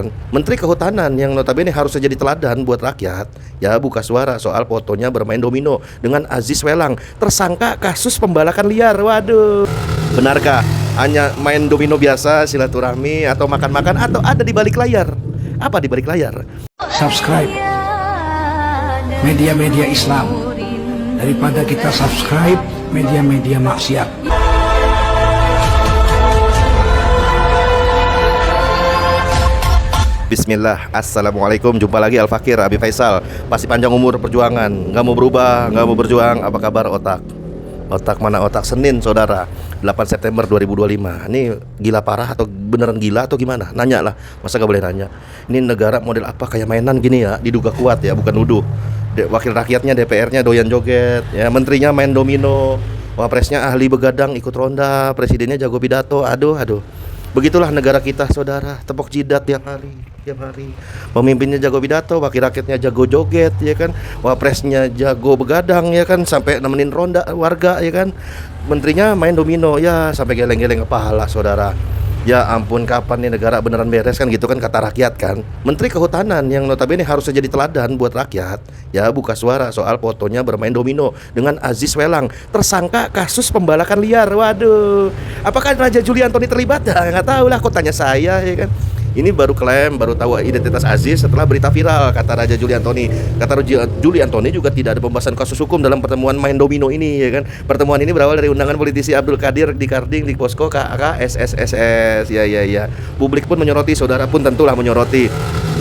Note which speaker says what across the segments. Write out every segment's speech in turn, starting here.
Speaker 1: kan, Menteri Kehutanan yang notabene harusnya jadi teladan buat rakyat, ya buka suara soal fotonya bermain domino dengan Aziz Welang, tersangka kasus pembalakan liar. Waduh, benarkah hanya main domino biasa, silaturahmi, atau makan-makan, atau ada di balik layar? Apa di balik layar?
Speaker 2: Subscribe media-media Islam daripada kita subscribe media-media maksiat.
Speaker 1: Bismillah, Assalamualaikum. Jumpa lagi Al-Fakir, Abi Faisal. Pasti panjang umur perjuangan, nggak mau berubah, nggak mau berjuang. Apa kabar otak? Otak mana otak? Senin saudara, 8 September 2025. Ini gila parah atau beneran gila atau gimana? Nanya lah, masa gak boleh nanya? Ini negara model apa, kayak mainan gini ya? Diduga kuat ya, bukan nuduh. Wakil rakyatnya, DPR-nya doyan joget ya, menterinya main domino, wapresnya ahli begadang ikut ronda, presidennya jago pidato. Aduh. Begitulah negara kita saudara, tepok jidat tiap hari. Pemimpinnya jago pidato, wakil rakyatnya jago joget ya kan, wapresnya jago begadang ya kan, sampai nemenin ronda warga ya kan, menterinya main domino ya, sampai geleng-geleng kepala saudara. Ya ampun, kapan nih negara beneran beres kan, gitu kan kata rakyat kan. Menteri Kehutanan yang notabene harusnya jadi teladan buat rakyat, ya buka suara soal fotonya bermain domino dengan Aziz Welang, tersangka kasus pembalakan liar. Waduh, apakah Raja Juli Antoni terlibat? Nggak tahu lah, kok tanya saya ya kan. Ini baru klaim, baru tahu identitas Aziz setelah berita viral, kata Raja Juli Antoni. Kata Juli Antoni juga tidak ada pembahasan kasus hukum dalam pertemuan main domino ini ya kan. Pertemuan ini berawal dari undangan politisi Abdul Qadir di Karding di posko KKSSSS. Ya. Publik pun menyoroti, saudara pun tentulah menyoroti.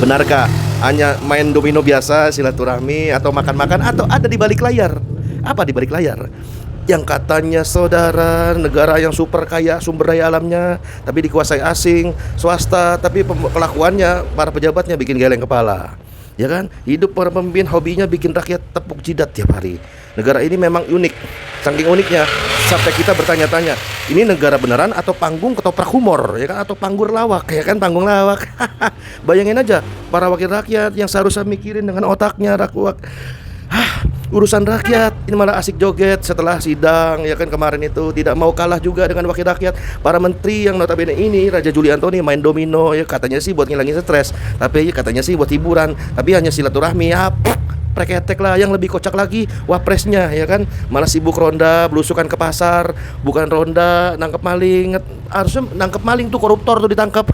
Speaker 1: Benarkah hanya main domino biasa, silaturahmi, atau makan-makan, atau ada di balik layar? Apa di balik layar? Yang katanya saudara, negara yang super kaya sumber daya alamnya, tapi dikuasai asing, swasta, tapi kelakuannya para pejabatnya bikin geleng kepala. Ya kan? Hidup para pemimpin hobinya bikin rakyat tepuk jidat tiap hari. Negara ini memang unik. Saking uniknya sampai kita bertanya-tanya, ini negara beneran atau panggung ketoprak humor ya kan, atau panggur lawak ya kan, panggung lawak. Bayangin aja para wakil rakyat yang seharusnya mikirin dengan otaknya rakwak. Urusan rakyat ini malah asik joget setelah sidang ya kan, kemarin itu tidak mau kalah juga dengan wakil rakyat. Para menteri yang notabene ini Raja Juli Antoni main domino ya, katanya sih buat ngilangin stres, tapi katanya sih buat hiburan, tapi hanya silaturahmi ya. Preketek lah. Yang lebih kocak lagi wapresnya ya kan, malah sibuk ronda, belusukan ke pasar, bukan ronda nangkep maling. Harusnya nangkep maling tuh koruptor tuh ditangkap.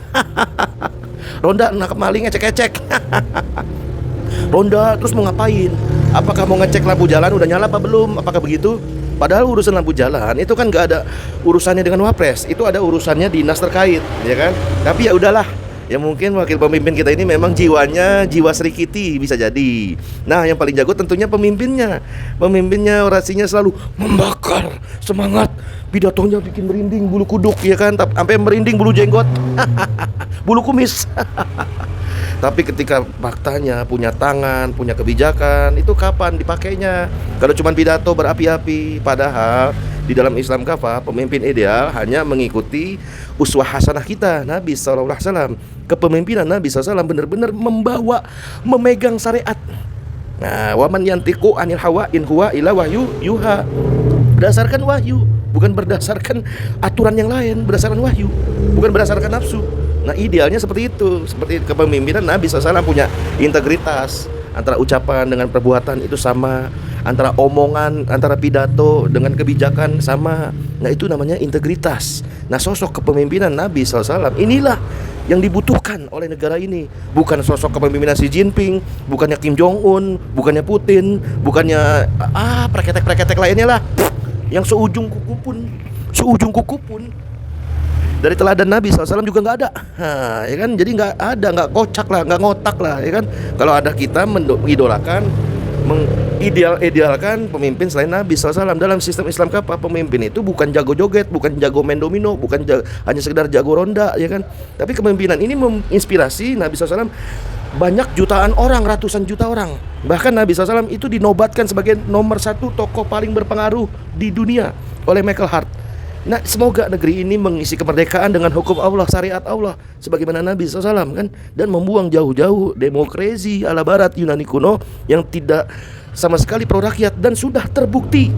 Speaker 1: Ronda nangkep maling ecek-ecek. Ronda terus mau ngapain? Apakah mau ngecek lampu jalan udah nyala apa belum? Apakah begitu? Padahal urusan lampu jalan itu kan gak ada urusannya dengan wapres, itu ada urusannya dinas terkait, ya kan? Tapi ya udahlah. Ya mungkin wakil pemimpin kita ini memang jiwanya jiwa Sri Kitty, bisa jadi. Nah, yang paling jago tentunya pemimpinnya. Pemimpinnya orasinya selalu membakar semangat, pidatonya bikin merinding bulu kuduk, ya kan? Sampai merinding bulu jenggot, bulu kumis. Tapi ketika faktanya punya tangan, punya kebijakan, itu kapan dipakainya? Kalau cuma pidato berapi-api, padahal di dalam Islam kafah, pemimpin ideal hanya mengikuti uswah hasanah kita, Nabi SAW. Kepemimpinan Nabi SAW benar-benar memegang syariat. Nah, waman yantiqu anil hawa in huwa ila wahyu yuha. Berdasarkan wahyu, bukan berdasarkan aturan yang lain, berdasarkan wahyu, bukan berdasarkan nafsu. Nah, idealnya seperti itu. Seperti kepemimpinan Nabi SAW punya integritas, antara ucapan dengan perbuatan itu sama, antara omongan, antara pidato dengan kebijakan sama. Nah, itu namanya integritas. Nah, sosok kepemimpinan Nabi SAW inilah yang dibutuhkan oleh negara ini. Bukan sosok kepemimpinan Xi Jinping, bukannya Kim Jong Un, bukannya Putin, bukannya preketek-preketek lainnya lah, yang seujung kuku pun dari teladan Nabi SAW juga nggak ada. Ya kan, jadi nggak ada, nggak kocak lah, nggak ngotak lah, ya kan. Kalau ada kita mengidolakan, mengidealkan pemimpin selain Nabi SAW. Dalam sistem Islam kafah, pemimpin itu bukan jago joget, bukan jago main domino, bukan hanya sekedar jago ronda, ya kan. Tapi kepemimpinan ini menginspirasi Nabi SAW banyak jutaan orang, ratusan juta orang. Bahkan Nabi SAW itu dinobatkan sebagai nomor 1 tokoh paling berpengaruh di dunia oleh Michael Hart. Nah, semoga negeri ini mengisi kemerdekaan dengan hukum Allah, syariat Allah, sebagaimana Nabi SAW kan, dan membuang jauh-jauh demokrasi ala Barat Yunani kuno yang tidak sama sekali pro rakyat dan sudah terbukti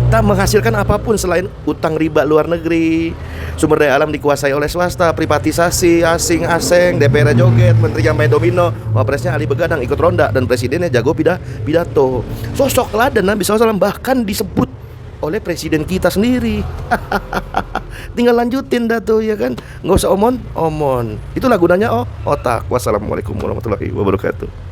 Speaker 1: tak menghasilkan apapun selain utang riba luar negeri, Sumber daya alam dikuasai oleh swasta, privatisasi, asing, DPR joget, menterinya main domino, wapresnya Ali Begadang ikut ronda, dan presidennya jago pidato. Sosok teladan Nabi SAW bahkan disebut oleh presiden kita sendiri. Tinggal lanjutin dah tuh, ya kan, nggak usah omon. Itulah gunanya otak. Wassalamualaikum warahmatullahi wabarakatuh.